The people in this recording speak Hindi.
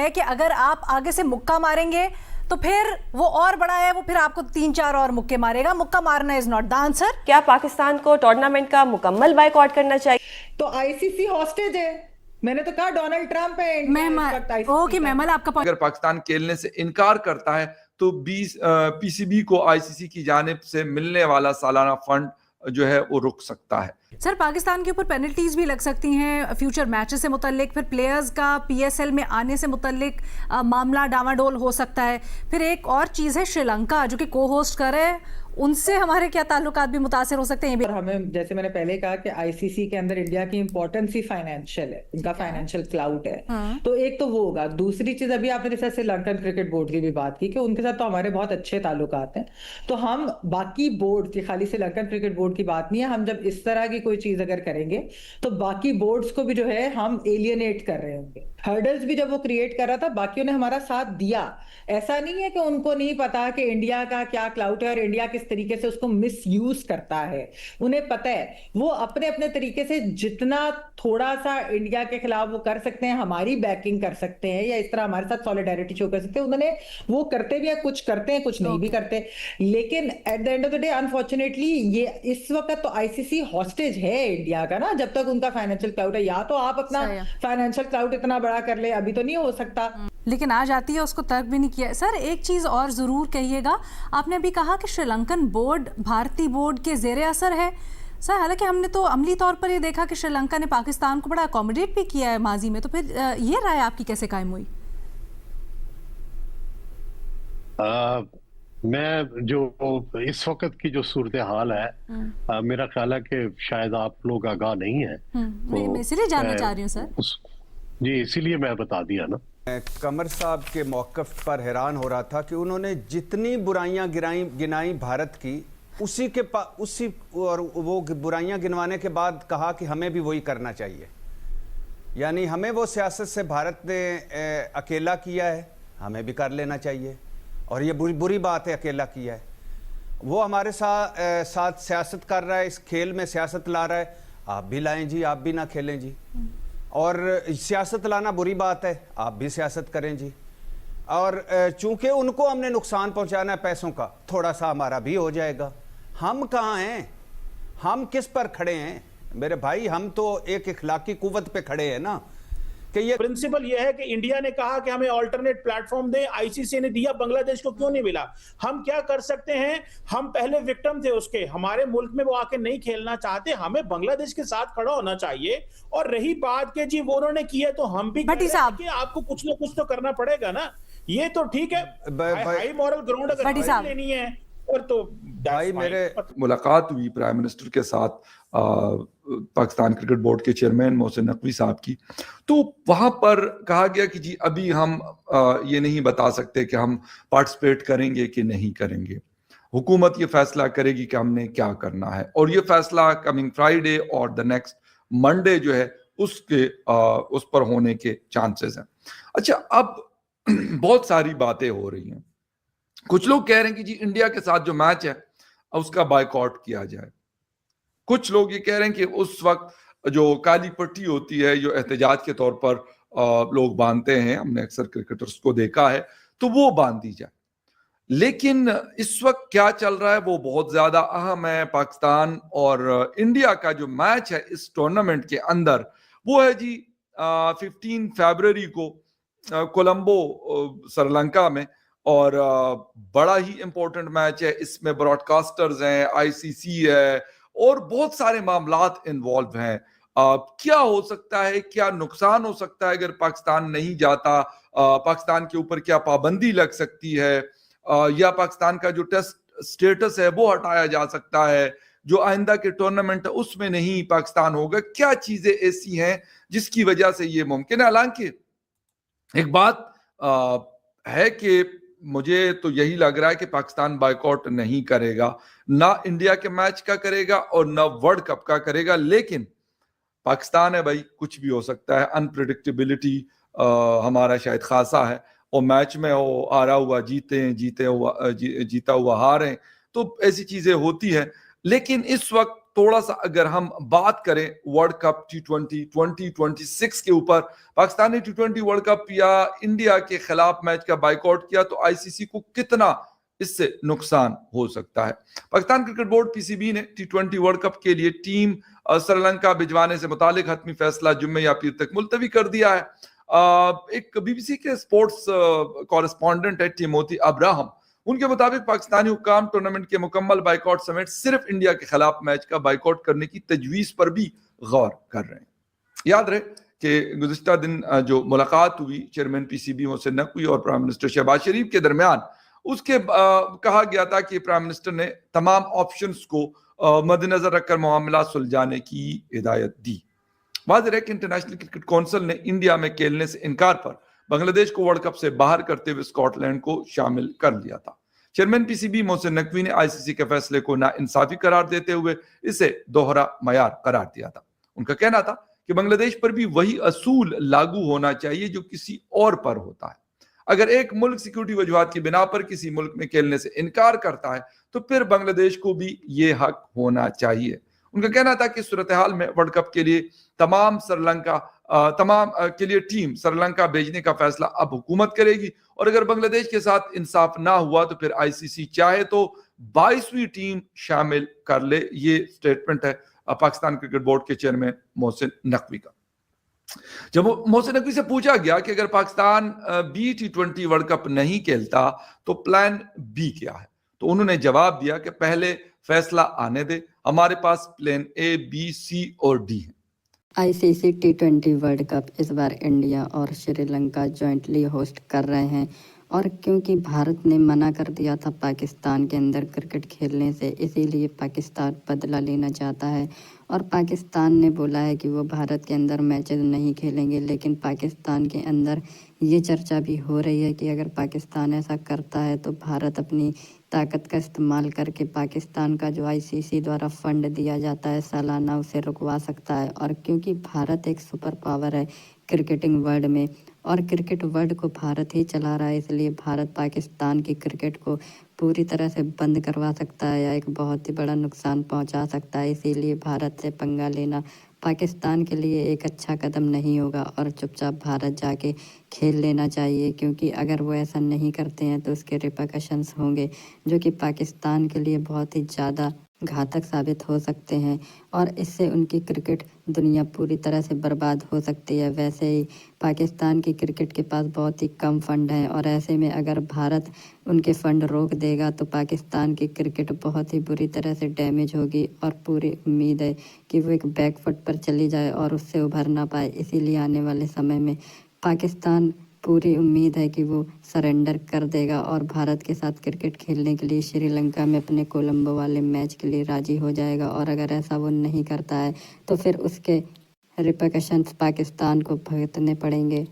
है कि अगर आप आगे से मुक्का मारेंगे तो फिर वो और बड़ा है, वो फिर आपको 3-4 और मुक्के मारेगा। मुक्का मारना इज नॉट द आंसर। क्या पाकिस्तान को टूर्नामेंट का मुकम्मल बायकॉट करना चाहिए? तो आईसीसी हॉस्टेज है। मैंने तो कहा डोनाल्ड ट्रंप है ओके मैमल, आपका अगर पाकिस्तान खेलने से इनकार करता है तो पीसीबी को आईसीसी की जानिब से मिलने वाला सालाना फंड जो है वो रुक सकता है। सर, पाकिस्तान के ऊपर पेनल्टीज भी लग सकती हैं फ्यूचर मैचेस से मुतल्लिक, फिर प्लेयर्स का पीएसएल में आने से मुतल्लिक मामला डामाडोल हो सकता है। फिर एक और चीज़ है श्रीलंका जो कि को होस्ट कर रहे हैं, उनसे हमारे क्या ताल्लुकात भी मुतासिर हो सकते हैं। और हमें, जैसे मैंने पहले कहा कि आईसीसी के अंदर इंडिया की इंपॉर्टेंस ही फाइनेंशियल है, इनका फाइनेंशियल क्लाउड है। तो एक तो वो होगा। दूसरी चीज, अभी आपने जैसे श्रीलंकन क्रिकेट बोर्ड की भी बात की कि उनके साथ तो हमारे बहुत अच्छे ताल्लुकात हैं। तो हम बाकी बोर्ड की, खाली श्रीलंकन क्रिकेट बोर्ड की बात नहीं है, हम जब इस तरह की कोई चीज अगर करेंगे तो बाकी बोर्ड्स को भी जो है हम एलियनेट कर रहे होंगे। हर्डल्स भी जब वो क्रिएट कर रहा था, बाकियों ने हमारा साथ दिया। ऐसा नहीं है कि उनको नहीं पता कि इंडिया का क्या क्लाउड है और इंडिया किस तरीके से उसको मिस यूज करता है। उन्हें पता है, वो अपने अपने तरीके से जितना थोड़ा सा इंडिया के खिलाफ वो कर सकते हैं, हमारी बैकिंग कर सकते हैं या इस तरह हमारे साथ सॉलिडारिटी शो कर सकते हैं। उन्होंने वो करते भी है, कुछ करते हैं, कुछ नहीं भी करते। लेकिन at the end of the day unfortunately ये इस वक्त तो आईसीसी हॉस्टेज है इंडिया का ना, जब तक उनका फाइनेंशियल क्लाउड है। या तो आप अपना फाइनेंशियल क्लाउड इतना बड़ा कर ले, अभी तो नहीं हो सकता, लेकिन आज आती है, उसको तर्क भी नहीं किया। सर, एक चीज और जरूर कहिएगा, आपने अभी कहा कि श्रीलंकन बोर्ड भारतीय बोर्ड के जेर असर है। सर, हालांकि हमने तो अमली तौर पर ये देखा कि श्रीलंका ने पाकिस्तान को बड़ा अकोमोडेट भी किया है माजी में, तो फिर ये राय आपकी कैसे कायम हुई? मैं जो इस वक्त की जो सूरत हाल है, मेरा ख्याल है कि शायद आप लोग आगाह नहीं है। मैं इसलिए जानना चाह रही हूँ सर। जी, इसीलिए मैं बता दिया ना। कमर साहब के मौक़िफ़ पर हैरान हो रहा था कि उन्होंने जितनी बुराइयां गिनाई भारत की, उसी और वो बुराइयां गिनवाने के बाद कहा कि हमें भी वही करना चाहिए। यानी हमें वो सियासत से भारत ने अकेला किया है, हमें भी कर लेना चाहिए। और ये बुरी बात है, अकेला किया है। वो हमारे साथ सियासत कर रहा है, इस खेल में सियासत ला रहा है। आप भी लाएं जी, आप भी ना खेलें जी। और सियासत लाना बुरी बात है, आप भी सियासत करें जी। और चूंकि उनको हमने नुकसान पहुंचाना है पैसों का, थोड़ा सा हमारा भी हो जाएगा। हम कहाँ हैं? हम किस पर खड़े हैं मेरे भाई? हम तो एक इखलाकी कुव्वत पे खड़े हैं ना। कि ये प्रिंसिपल ये है कि इंडिया ने कहा कि हमें अल्टरनेट प्लेटफॉर्म दें, आईसीसी ने दिया, बांग्लादेश को क्यों नहीं मिला? हम क्या कर सकते हैं? हम पहले विक्टिम थे उसके, हमारे मुल्क में वो आके नहीं खेलना चाहते, हमें बांग्लादेश के साथ खड़ा होना चाहिए। और रही बात के जी वो उन्होंने किया तो हम भी भट्टी साहब, आपको कुछ ना कुछ तो करना पड़ेगा ना। ये तो ठीक है, हाई मॉरल ग्राउंड अगर लेनी है और तो भाई, मेरे मुलाकात हुई प्राइम मिनिस्टर के साथ पाकिस्तान क्रिकेट बोर्ड के चेयरमैन मोहसिन नकवी साहब की, तो वहां पर कहा गया कि जी अभी हम ये नहीं बता सकते कि हम पार्टिसिपेट करेंगे कि नहीं करेंगे। हुकूमत ये फैसला करेगी कि हमने क्या करना है, और ये फैसला कमिंग फ्राइडे और द नेक्स्ट मंडे जो है उस पर होने के चांसेस हैं। अच्छा, अब बहुत सारी बातें हो रही हैं। कुछ लोग कह रहे हैं कि जी इंडिया के साथ जो मैच है उसका बायकॉट किया जाए। कुछ लोग ये कह रहे हैं कि उस वक्त जो काली पट्टी होती है, जो एहतजाज के तौर पर लोग बांधते हैं, हमने अक्सर क्रिकेटर्स को देखा है, तो वो बांध दी जाए। लेकिन इस वक्त क्या चल रहा है वो बहुत ज्यादा अहम है। पाकिस्तान और इंडिया का जो मैच है इस टूर्नामेंट के अंदर, वो है जी 15 फरवरी को कोलंबो श्रीलंका में। और बड़ा ही इंपॉर्टेंट मैच है। इसमें ब्रॉडकास्टर्स हैं, आईसीसी है और बहुत सारे मामलात इन्वॉल्व हैं। क्या हो सकता है, क्या नुकसान हो सकता है अगर पाकिस्तान नहीं जाता? पाकिस्तान के ऊपर क्या पाबंदी लग सकती है, या पाकिस्तान का जो टेस्ट स्टेटस है वो हटाया जा सकता है? जो आइंदा के टूर्नामेंट है उसमें नहीं पाकिस्तान होगा। क्या चीजें ऐसी हैं जिसकी वजह से ये मुमकिन है? हालांकि एक बात है कि मुझे तो यही लग रहा है कि पाकिस्तान बायकॉट नहीं करेगा, ना इंडिया के मैच का करेगा और ना वर्ल्ड कप का करेगा। लेकिन पाकिस्तान है भाई, कुछ भी हो सकता है। अनप्रिडिक्टेबिलिटी हमारा शायद खासा है, और मैच में वो हारा हुआ जीता हुआ हारे, तो ऐसी चीजें होती हैं। लेकिन इस वक्त थोड़ा सा अगर हम बात करें वर्ल्ड कप T20 2026 के ऊपर, पाकिस्तान ने T20 वर्ल्ड कप या इंडिया के खिलाफ मैच का बाइकआउट किया तो आईसीसी को कितना इससे नुकसान हो सकता है। पाकिस्तान क्रिकेट बोर्ड पीसीबी ने T20 वर्ल्ड कप के लिए टीम श्रीलंका भिजवाने से मुतालिक हतमी फैसला जुम्मे या पीर तक मुलतवी कर दिया है। एक बीबीसी के स्पोर्ट्स कॉरेस्पॉन्डेंट है टिमोथी अब्राहम, उनके मुताबिक पाकिस्तानी हुक्काम टूर्नामेंट के मुकम्मल बाइकआउट समेत सिर्फ इंडिया के खिलाफ मैच का बाइकआउट करने की तजवीज पर भी गौर कर रहे हैं। याद रहे कि गुज़िश्ता दिन जो मुलाकात हुई चेयरमैन पीसीबी मोहसिन नकवी और प्राइम मिनिस्टर शहबाज शरीफ के दरमियान, उसके कहा गया था कि प्राइम मिनिस्टर ने तमाम ऑप्शंस को मद्देनजर रखकर मामला सुलझाने की हिदायत दी। वाज़ेह है कि इंटरनेशनल क्रिकेट काउंसिल ने इंडिया में खेलने से इनकार पर बांग्लादेश को वर्ल्ड कप से बाहर करते हुए स्कॉटलैंड को शामिल कर लिया था। चेयरमैन पीसीबी मोहसिन नकवी ने आईसीसी के फैसले को नाइंसाफी करार देते हुए इसे दोहरा मयार करार दिया था। उनका कहना था कि बांग्लादेश पर भी वही असूल लागू होना चाहिए जो किसी और पर होता है। अगर एक मुल्क सिक्योरिटी वजूहात की बिना पर किसी मुल्क में खेलने से इनकार करता है तो फिर बांग्लादेश को भी ये हक होना चाहिए। उनका कहना था कि सूरत हाल में वर्ल्ड कप के लिए तमाम के लिए टीम श्रीलंका भेजने का फैसला अब हुकूमत करेगी, और अगर बांग्लादेश के साथ इंसाफ ना हुआ तो फिर आईसीसी चाहे तो 22वीं टीम शामिल कर ले। ये स्टेटमेंट है पाकिस्तान क्रिकेट बोर्ड के चेयरमैन मोहसिन नकवी का। जब मोहसिन नकवी से पूछा गया कि अगर Pakistan B T20 world cup नहीं खेलता तो प्लान बी क्या है, तो उन्होंने जवाब दिया कि पहले फैसला आने दे, हमारे पास प्लान ए, बी, सी और डी है। आईसीसी T20 वर्ल्ड कप इस बार इंडिया और श्रीलंका जॉइंटली होस्ट कर रहे हैं, और क्योंकि भारत ने मना कर दिया था पाकिस्तान के अंदर क्रिकेट खेलने से, इसीलिए पाकिस्तान बदला लेना चाहता है। और पाकिस्तान ने बोला है कि वो भारत के अंदर मैचेस नहीं खेलेंगे, लेकिन पाकिस्तान के अंदर ये चर्चा भी हो रही है कि अगर पाकिस्तान ऐसा करता है तो भारत अपनी ताकत का इस्तेमाल करके पाकिस्तान का जो आईसीसी द्वारा फंड दिया जाता है सालाना, उसे रुकवा सकता है। और क्योंकि भारत एक सुपर पावर है क्रिकेटिंग वर्ल्ड में, और क्रिकेट वर्ल्ड को भारत ही चला रहा है, इसलिए भारत पाकिस्तान की क्रिकेट को पूरी तरह से बंद करवा सकता है या एक बहुत ही बड़ा नुकसान पहुंचा सकता है। इसीलिए भारत से पंगा लेना पाकिस्तान के लिए एक अच्छा कदम नहीं होगा और चुपचाप भारत जाके खेल लेना चाहिए, क्योंकि अगर वो ऐसा नहीं करते हैं तो उसके रिpercussions होंगे जो कि पाकिस्तान के लिए बहुत ही ज़्यादा घातक साबित हो सकते हैं, और इससे उनकी क्रिकेट दुनिया पूरी तरह से बर्बाद हो सकती है। वैसे ही पाकिस्तान की क्रिकेट के पास बहुत ही कम फंड हैं, और ऐसे में अगर भारत उनके फंड रोक देगा तो पाकिस्तान की क्रिकेट बहुत ही बुरी तरह से डैमेज होगी, और पूरी उम्मीद है कि वो एक बैकफुट पर चली जाए और उससे उभर ना पाए। इसीलिए आने वाले समय में पाकिस्तान पूरी उम्मीद है कि वो सरेंडर कर देगा और भारत के साथ क्रिकेट खेलने के लिए श्रीलंका में अपने कोलंबो वाले मैच के लिए राजी हो जाएगा। और अगर ऐसा वो नहीं करता है तो फिर उसके रिpercussions पाकिस्तान को भुगतने पड़ेंगे।